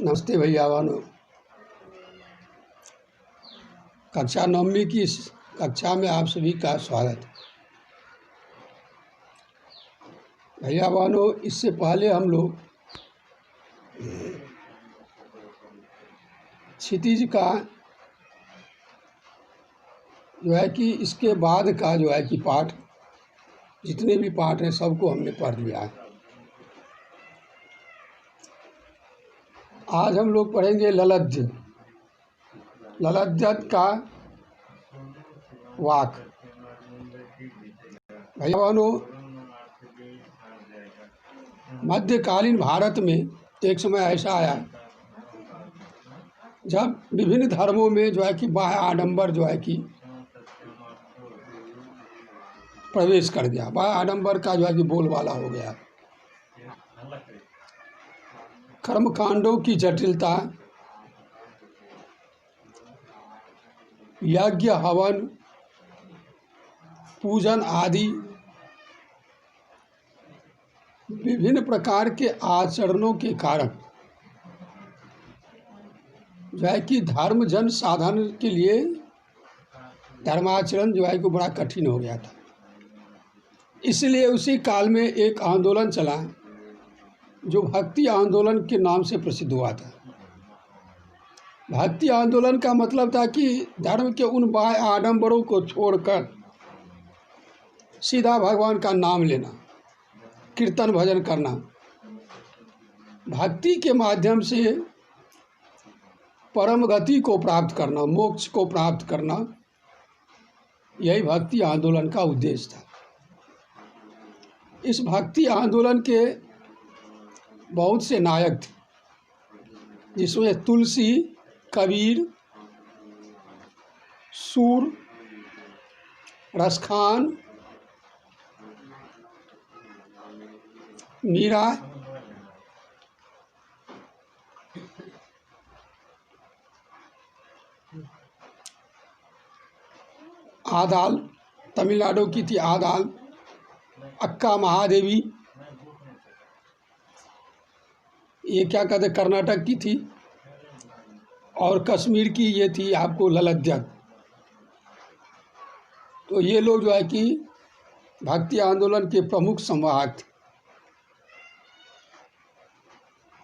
नमस्ते भैया बहनों। कक्षा 9वीं की इस कक्षा में आप सभी का स्वागत है। भैया बहनों, इससे पहले हम लोग क्षितिज का जो है कि इसके बाद का जो है कि पाठ, जितने भी पाठ हैं सबको हमने पढ़ लिया है। आज हम लोग पढ़ेंगे ललध्य। ललध्य का वाक। भैया बहनों, मध्यकालीन भारत में एक समय ऐसा आया जब विभिन्न धर्मों में जो है कि बाह्य आडंबर जो है कि प्रवेश कर गया। बाह्य आडंबर का जो है कि बोलबाला हो गया। कर्मकांडों की जटिलता, यज्ञ हवन, पूजन आदि विभिन्न प्रकार के आचरणों के कारण जो है कि धर्म जन साधन के लिए धर्माचरण जो है कि बड़ा कठिन हो गया था। इसलिए उसी काल में एक आंदोलन चला जो भक्ति आंदोलन के नाम से प्रसिद्ध हुआ था। भक्ति आंदोलन का मतलब था कि धर्म के उन बाह्य आडंबरों को छोड़कर सीधा भगवान का नाम लेना, कीर्तन भजन करना, भक्ति के माध्यम से परम गति को प्राप्त करना, मोक्ष को प्राप्त करना, यही भक्ति आंदोलन का उद्देश्य था। इस भक्ति आंदोलन के बहुत से नायक थे, जिसमें तुलसी, कबीर, सूर, रसखान, मीरा, आदाल, तमिलनाडु की थी आदाल, अक्का महादेवी, ये क्या कहते कर्नाटक की थी, और कश्मीर की ये थी आपको ललध्य। तो ये लोग जो है कि भक्ति आंदोलन के प्रमुख संवाहक थे।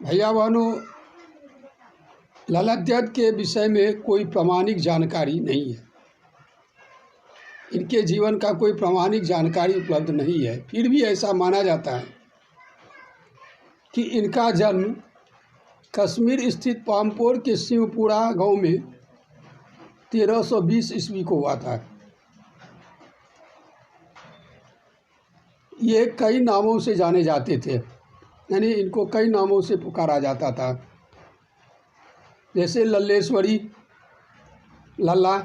भैया बहनों, ललध्य के विषय में कोई प्रामाणिक जानकारी नहीं है। इनके जीवन का कोई प्रामाणिक जानकारी उपलब्ध नहीं है। फिर भी ऐसा माना जाता है कि इनका जन्म कश्मीर स्थित पामपोर के शिवपुरा गांव में 1320 ईस्वी को हुआ था। ये कई नामों से जाने जाते थे, यानी इनको कई नामों से पुकारा जाता था, जैसे लल्लेश्वरी, लल्ला,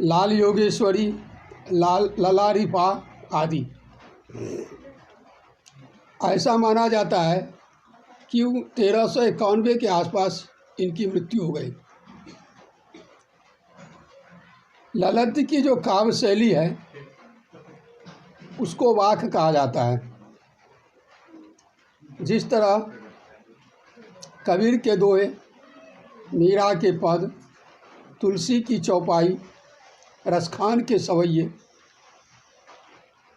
लाल योगेश्वरी, लला रिफा आदि। ऐसा माना जाता है कि 1391 के आसपास इनकी मृत्यु हो गई। ललध्य की जो काव्य शैली है उसको वाक कहा जाता है। जिस तरह कबीर के दोहे, मीरा के पद, तुलसी की चौपाई, रसखान के सवैये,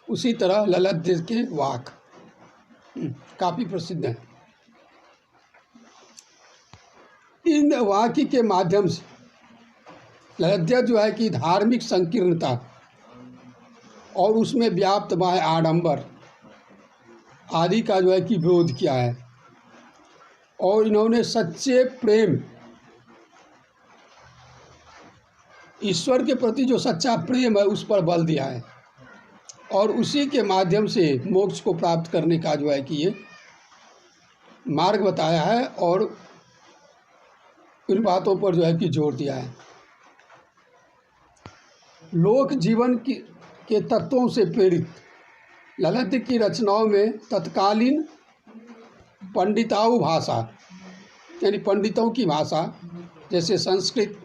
उसी तरह ललध्य के वाक काफ़ी प्रसिद्ध हैं। इन वाक्य के माध्यम से ललध्य जो है कि धार्मिक संकीर्णता और उसमें व्याप्त बाह्य आडंबर आदि का जो है कि विरोध किया है, और इन्होंने सच्चे प्रेम, ईश्वर के प्रति जो सच्चा प्रेम है उस पर बल दिया है, और उसी के माध्यम से मोक्ष को प्राप्त करने का जो है कि ये मार्ग बताया है, और इन बातों पर जो है कि जोर दिया है। लोक जीवन के तत्वों से प्रेरित ललध्य की रचनाओं में तत्कालीन पंडिताऊ भाषा, यानी पंडितों की भाषा जैसे संस्कृत,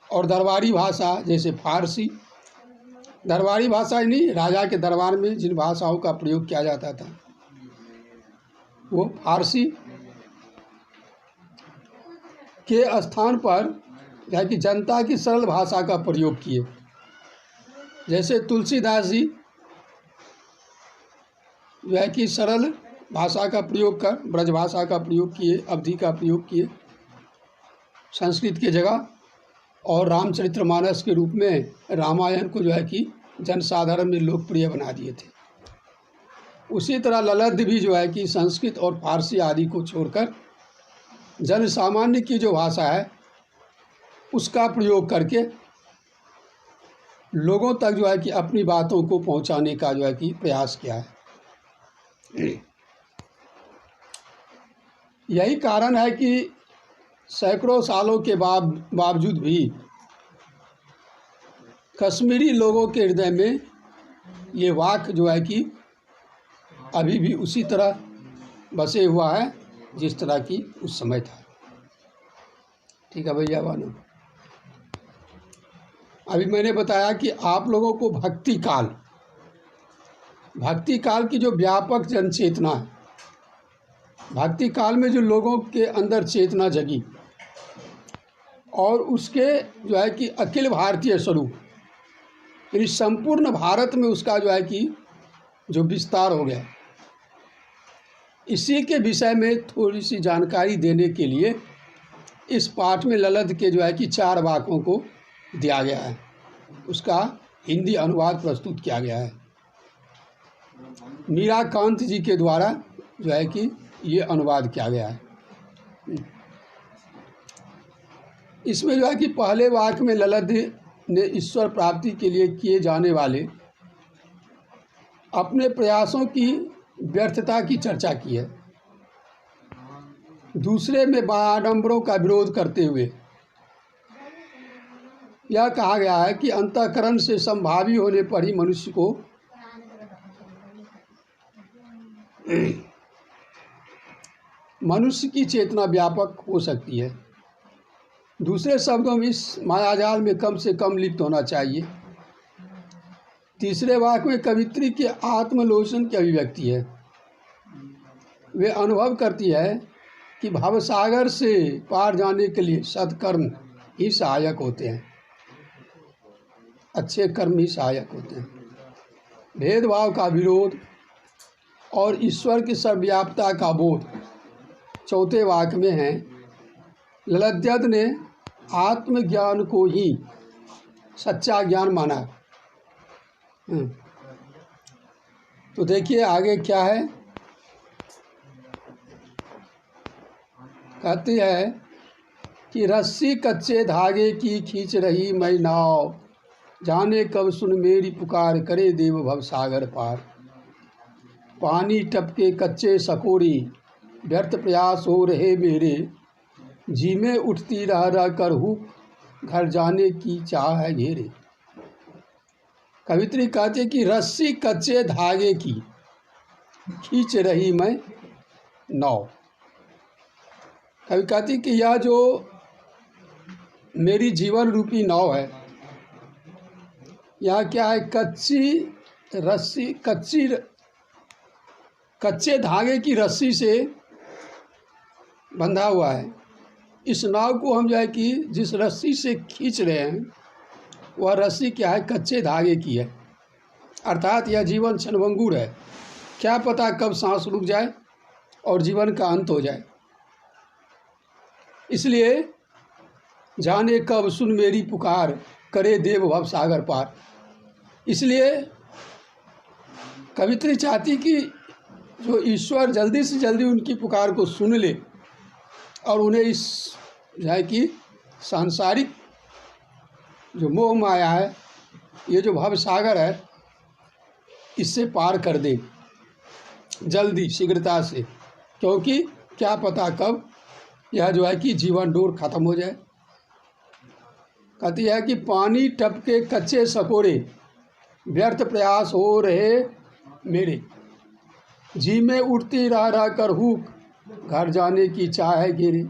और दरबारी भाषा जैसे फारसी। दरबारी भाषा ही नहीं, राजा के दरबार में जिन भाषाओं का प्रयोग किया जाता था वो फारसी के स्थान पर या कि जनता की सरल भाषा का प्रयोग किए। जैसे तुलसीदास जी जो है कि सरल भाषा का प्रयोग कर ब्रज भाषा का प्रयोग किए, अवधि का प्रयोग किए संस्कृत की जगह, और रामचरितमानस के रूप में रामायण को जो है कि जनसाधारण में लोकप्रिय बना दिए थे। उसी तरह ललद्द भी जो है कि संस्कृत और फारसी आदि को छोड़कर जन सामान्य की जो भाषा है उसका प्रयोग करके लोगों तक जो है कि अपनी बातों को पहुंचाने का जो है कि प्रयास किया है। यही कारण है कि सैकड़ों सालों के बावजूद भी कश्मीरी लोगों के हृदय में ये वाक्य जो है कि अभी भी उसी तरह बसे हुआ है जिस तरह की उस समय था। ठीक है भैया बानो, अभी मैंने बताया कि आप लोगों को भक्ति काल की जो व्यापक जन चेतना है, भक्ति काल में जो लोगों के अंदर चेतना जगी और उसके जो है कि अखिल भारतीय स्वरूप यानी संपूर्ण भारत में उसका जो है कि जो विस्तार हो गया, इसी के विषय में थोड़ी सी जानकारी देने के लिए इस पाठ में ललद्द के जो है कि 4 वाक्यों को दिया गया है, उसका हिंदी अनुवाद प्रस्तुत किया गया है। मीराकांत जी के द्वारा जो है कि ये अनुवाद किया गया है। इसमें जो है कि पहले वाक्य में ललद्द ने ईश्वर प्राप्ति के लिए किए जाने वाले अपने प्रयासों की व्यर्थता की चर्चा की है। दूसरे में आडंबरों का विरोध करते हुए यह कहा गया है कि अंतःकरण से संभावी होने पर ही मनुष्य को मनुष्य की चेतना व्यापक हो सकती है। दूसरे शब्दों में इस मायाजाल में कम से कम लिप्त होना चाहिए। तीसरे वाक्य में कवित्री के आत्मलोचन की अभिव्यक्ति है। वे अनुभव करती है कि भवसागर से पार जाने के लिए सत्कर्म ही सहायक होते हैं, अच्छे कर्म ही सहायक होते हैं। भेदभाव का विरोध और ईश्वर की सर्वव्यापता का बोध चौथे वाक्य में है। ललद्द ने आत्मज्ञान को ही सच्चा ज्ञान माना। तो देखिए आगे क्या है, कहती है कि रस्सी कच्चे धागे की खींच रही मैं नाव, जाने कब सुन मेरी पुकार, करे देव भव सागर पार। पानी टपके कच्चे सकोरी, व्यर्थ प्रयास हो रहे मेरे, जी में उठती रह रह कर हूँ, घर जाने की चाह है घेरे। कवित्री कहते कि रस्सी कच्चे धागे की खींच रही मैं नाव। कवि कहती कि यह जो मेरी जीवन रूपी नाव है, यह क्या है, कच्ची रस्सी कच्चे धागे की रस्सी से बंधा हुआ है। इस नाव को हम जो है कि जिस रस्सी से खींच रहे हैं वह रस्सी क्या है, कच्चे धागे की है। अर्थात यह जीवन क्षणभंगुर है, क्या पता कब सांस रुक जाए और जीवन का अंत हो जाए। इसलिए जाने कब सुन मेरी पुकार, करे देव भव सागर पार। इसलिए कवित्री चाहती कि जो ईश्वर जल्दी से जल्दी उनकी पुकार को सुन ले और उन्हें इस जो है कि सांसारिक जो मोह माया है, ये जो भव सागर है, इससे पार कर दे जल्दी शीघ्रता से, क्योंकि क्या पता कब यह जो है कि जीवन डोर खत्म हो जाए। कहती है कि पानी टपके कच्चे सकोरे, व्यर्थ प्रयास हो रहे मेरे, जी में उठती रह रह कर हुक, घर जाने की चाह है घेरे।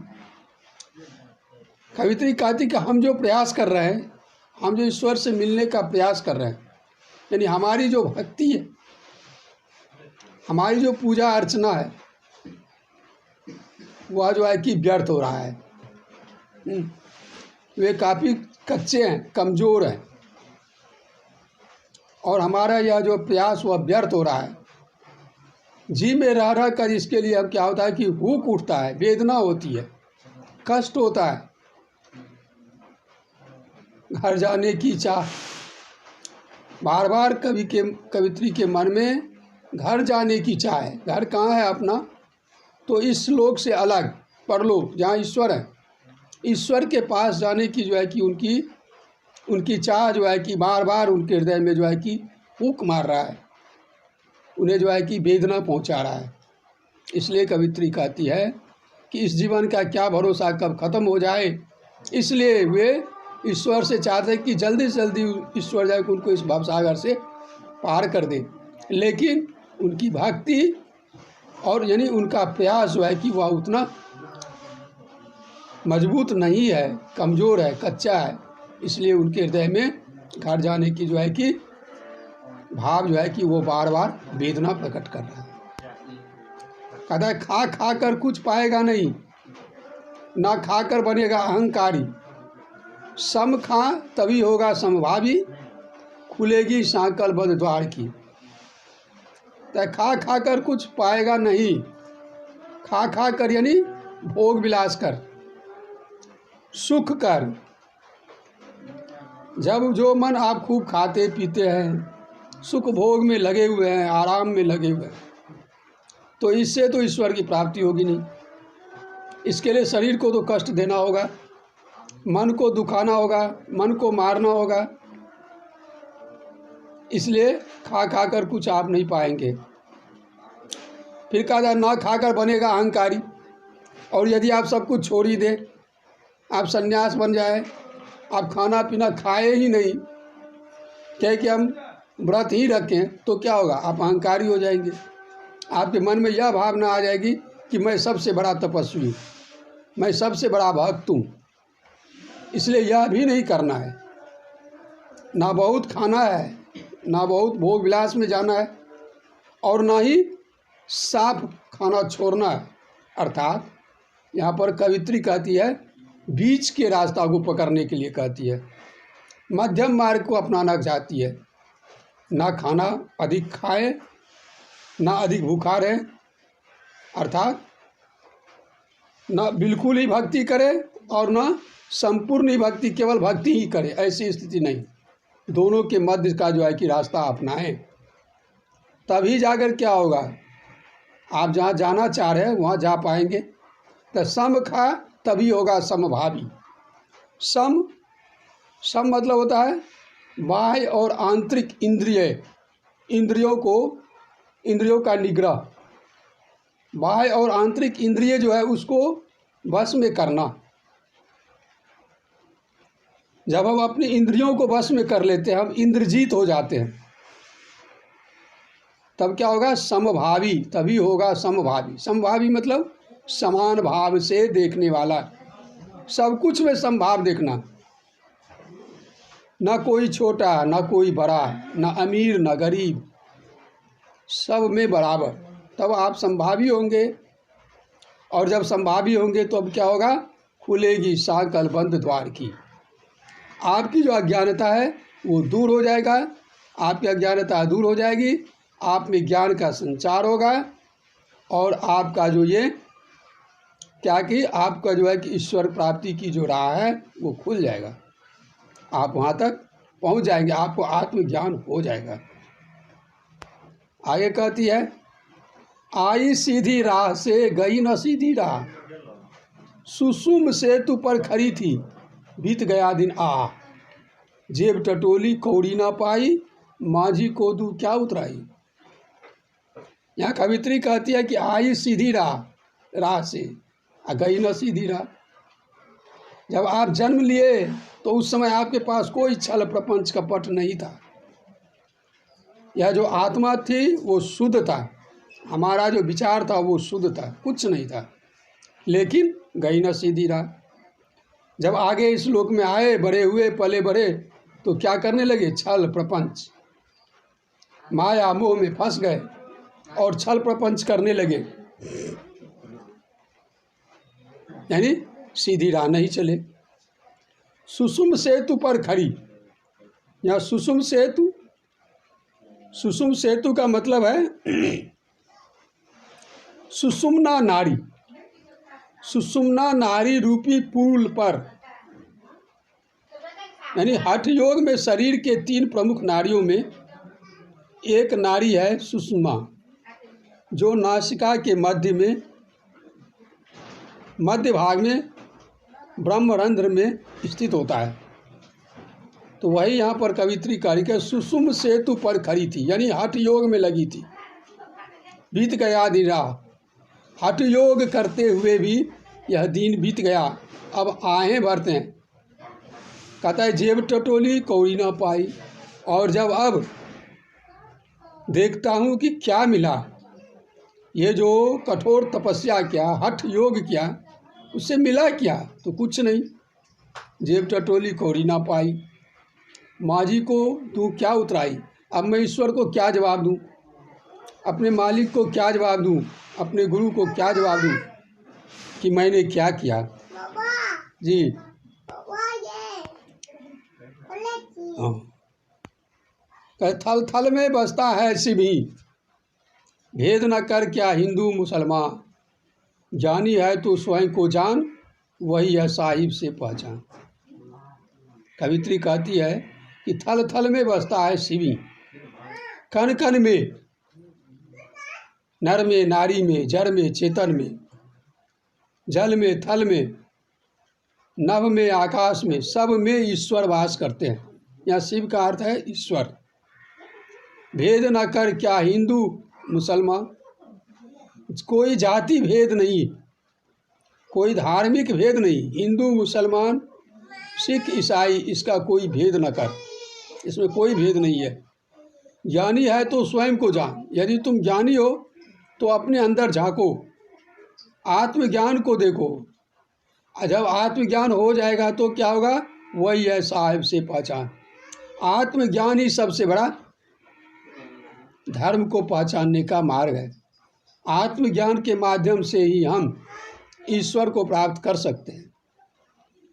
कवित्री कहती कि हम जो प्रयास कर रहे हैं, हम जो ईश्वर से मिलने का प्रयास कर रहे हैं, यानी हमारी जो भक्ति है, हमारी जो पूजा अर्चना है, वह जो है कि व्यर्थ हो रहा है। वे काफ़ी कच्चे हैं, कमज़ोर हैं, और हमारा यह जो प्रयास वह व्यर्थ हो रहा है। जी में रह कर इसके लिए अब क्या होता है कि हुक उठता है, वेदना होती है, कष्ट होता है, घर जाने की चाह। बार बार कवित्री के मन में घर जाने की चाह है। घर कहाँ है अपना? तो इस लोक से अलग परलोक, जहाँ ईश्वर है, ईश्वर के पास जाने की जो है कि उनकी चाह जो है कि बार बार उनके हृदय में जो है कि हुक मार रहा है, उन्हें जो है कि वेदना पहुंचा रहा है। इसलिए कवित्री कहती है कि इस जीवन का क्या भरोसा, कब ख़त्म हो जाए। इसलिए वे ईश्वर से चाहते हैं कि जल्दी से जल्दी ईश्वर जाए, उनको इस भवसागर से पार कर दे। लेकिन उनकी भक्ति और यानी उनका प्रयास जो है कि वह उतना मजबूत नहीं है, कमज़ोर है, कच्चा है। इसलिए उनके हृदय में घर जाने की जो है कि भाव जो है कि वो बार बार वेदना प्रकट कर रहा है। कहता है खा खा कर कुछ पाएगा नहीं, ना खाकर बनेगा अहंकारी। सम खा तभी होगा समभावी, खुलेगी सांकल बंद द्वार की। तो खा खा कर कुछ पाएगा नहीं, खा खा कर यानी भोग विलास कर, सुख कर। जब जो मन आप खूब खाते पीते हैं, सुख भोग में लगे हुए हैं, आराम में लगे हुए हैं, तो इससे तो ईश्वर की प्राप्ति होगी नहीं। इसके लिए शरीर को तो कष्ट देना होगा, मन को दुखाना होगा, मन को मारना होगा। इसलिए खा खा कर कुछ आप नहीं पाएंगे। फिर कहा ना खाकर बनेगा अहंकारी। और यदि आप सब कुछ छोड़ ही दें, आप सन्यास बन जाए, आप खाना पीना खाए ही नहीं, कहे कि हम व्रत ही रखें, तो क्या होगा? आप अहंकारी हो जाएंगे। आपके मन में यह भावना आ जाएगी कि मैं सबसे बड़ा तपस्वी हूँ, मैं सबसे बड़ा भक्त हूँ। इसलिए यह भी नहीं करना है। ना बहुत खाना है, ना बहुत भोग विलास में जाना है, और ना ही साफ खाना छोड़ना है। अर्थात यहाँ पर कवित्री कहती है बीच के रास्ता को पकड़ने के लिए कहती है, मध्यम मार्ग को अपनाना चाहती है। ना खाना अधिक खाए, ना अधिक भूखा रहे, अर्थात ना बिल्कुल ही भक्ति करे और ना संपूर्ण ही भक्ति, केवल भक्ति ही करे, ऐसी स्थिति नहीं। दोनों के मध्य का जो है कि रास्ता अपनाएं, तभी जाकर क्या होगा, आप जहाँ जाना चाह रहे हैं वहाँ जा पाएंगे। तो सम खा तभी होगा समभावी। सम मतलब होता है बाह्य और आंतरिक इंद्रियों का निग्रह। बाह्य और आंतरिक इंद्रिय जो है उसको वश में करना। जब हम अपनी इंद्रियों को वश में कर लेते हैं, हम इंद्रजीत हो जाते हैं, तब क्या होगा? समभावी, तभी होगा समभावी। समभावी मतलब समान भाव से देखने वाला, सब कुछ में समभाव देखना, ना कोई छोटा ना कोई बड़ा, ना अमीर ना गरीब, सब में बराबर। तब आप समभावी होंगे, और जब समभावी होंगे तो अब क्या होगा? खुलेगी सांकल बंद द्वार की। आपकी जो अज्ञानता है वो दूर हो जाएगा, आपकी अज्ञानता दूर हो जाएगी, आप में ज्ञान का संचार होगा, और आपका जो ये क्या कि आपका जो है कि ईश्वर प्राप्ति की जो राह है वो खुल जाएगा। आप वहाँ तक पहुँच जाएंगे, आपको आत्मज्ञान हो जाएगा। आगे कहती है आई सीधी राह से गई न सीधी राह, सुसुम सेतु पर खड़ी थी बीत गया दिन आ, जेब टटोली कौड़ी ना पाई, माझी को दूर क्या उतराई। यहाँ कवित्री कहती है कि आई सीधी राह से गई न सीधी राह। जब आप जन्म लिए तो उस समय आपके पास कोई छल प्रपंच कपट नहीं था। यह जो आत्मा थी वो शुद्ध था, हमारा जो विचार था वो शुद्ध था, कुछ नहीं था। लेकिन गई न सीधी राह। जब आगे इस लोक में आए, बड़े हुए, पले बड़े, तो क्या करने लगे? छल प्रपंच, माया मोह में फंस गए और छल प्रपंच करने लगे। यानी सीधी राह नहीं चले। सुषुम सेतु पर खड़ी, या सुषुम सेतु का मतलब है सुषुम्ना नाड़ी, सुषुम्ना नाड़ी रूपी पुल पर, यानी हठ योग में शरीर के 3 प्रमुख नाड़ियों में एक नाड़ी है सुषुम्ना, जो नासिका के मध्य भाग में ब्रह्मरंध्र में स्थित होता है। तो वही यहाँ पर कवित्री कारिका सुषुम सेतु पर खड़ी थी, यानी हठ योग में लगी थी। बीत गया दिन राह, हठ योग करते हुए भी यह दिन बीत गया, अब आहें भरते हैं। कहता है जेब टटोली कौड़ी ना पाई, और जब अब देखता हूँ कि क्या मिला, ये जो कठोर तपस्या किया, हठ योग किया, उससे मिला क्या? तो कुछ नहीं। जेब टटोली कौड़ी ना पाई, माझी को तू क्या उतराई। अब मैं ईश्वर को क्या जवाब दूँ, अपने मालिक को क्या जवाब दूँ, अपने गुरु को क्या जवाब दूँ कि मैंने क्या किया। जी हाँ, थल थल में बसता है शिवी, भेद न कर क्या हिंदू मुसलमान, जानी है तो स्वयं को जान, वही है साहिब से पहचान। कवित्री कहती है कि थल थल में बसता है शिवी, कण कण में, नर में, नारी में, जड़ में, चेतन में, जल में, थल में, नभ में, आकाश में, सब में ईश्वर वास करते हैं। यहाँ शिव का अर्थ है ईश्वर। भेद न कर क्या हिंदू मुसलमान, कोई जाति भेद नहीं, कोई धार्मिक भेद नहीं, हिंदू मुसलमान सिख ईसाई इसका कोई भेद न कर, इसमें कोई भेद नहीं है। ज्ञानी है तो स्वयं को जान, यदि तुम ज्ञानी हो तो अपने अंदर झांको, आत्मज्ञान को देखो। जब आत्मज्ञान हो जाएगा तो क्या होगा, वही है साहिब से पहचान। आत्मज्ञान ही सबसे बड़ा धर्म को पहचानने का मार्ग है। आत्मज्ञान के माध्यम से ही हम ईश्वर को प्राप्त कर सकते हैं।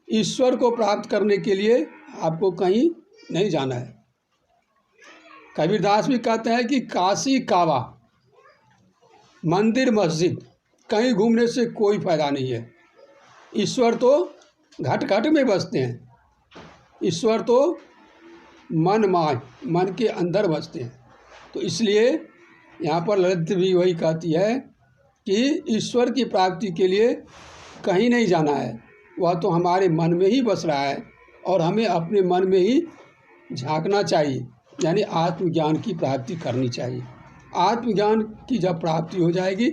ईश्वर को प्राप्त करने के लिए आपको कहीं नहीं जाना है। कबीरदास भी कहते हैं कि काशी काबा, मंदिर मस्जिद कहीं घूमने से कोई फायदा नहीं है। ईश्वर तो घट घट में बसते हैं, ईश्वर तो मन के अंदर बसते हैं। तो इसलिए यहाँ पर ललित भी वही कहती है कि ईश्वर की प्राप्ति के लिए कहीं नहीं जाना है, वह तो हमारे मन में ही बस रहा है, और हमें अपने मन में ही झांकना चाहिए, यानी आत्मज्ञान की प्राप्ति करनी चाहिए। आत्मज्ञान की जब प्राप्ति हो जाएगी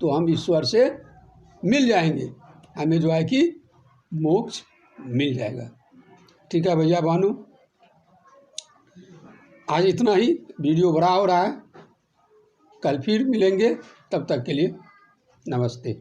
तो हम ईश्वर से मिल जाएंगे, हमें जो है कि मोक्ष मिल जाएगा। ठीक है भैया भानु, आज इतना ही। वीडियो बड़ा हो रहा है, कल फिर मिलेंगे, तब तक के लिए नमस्ते।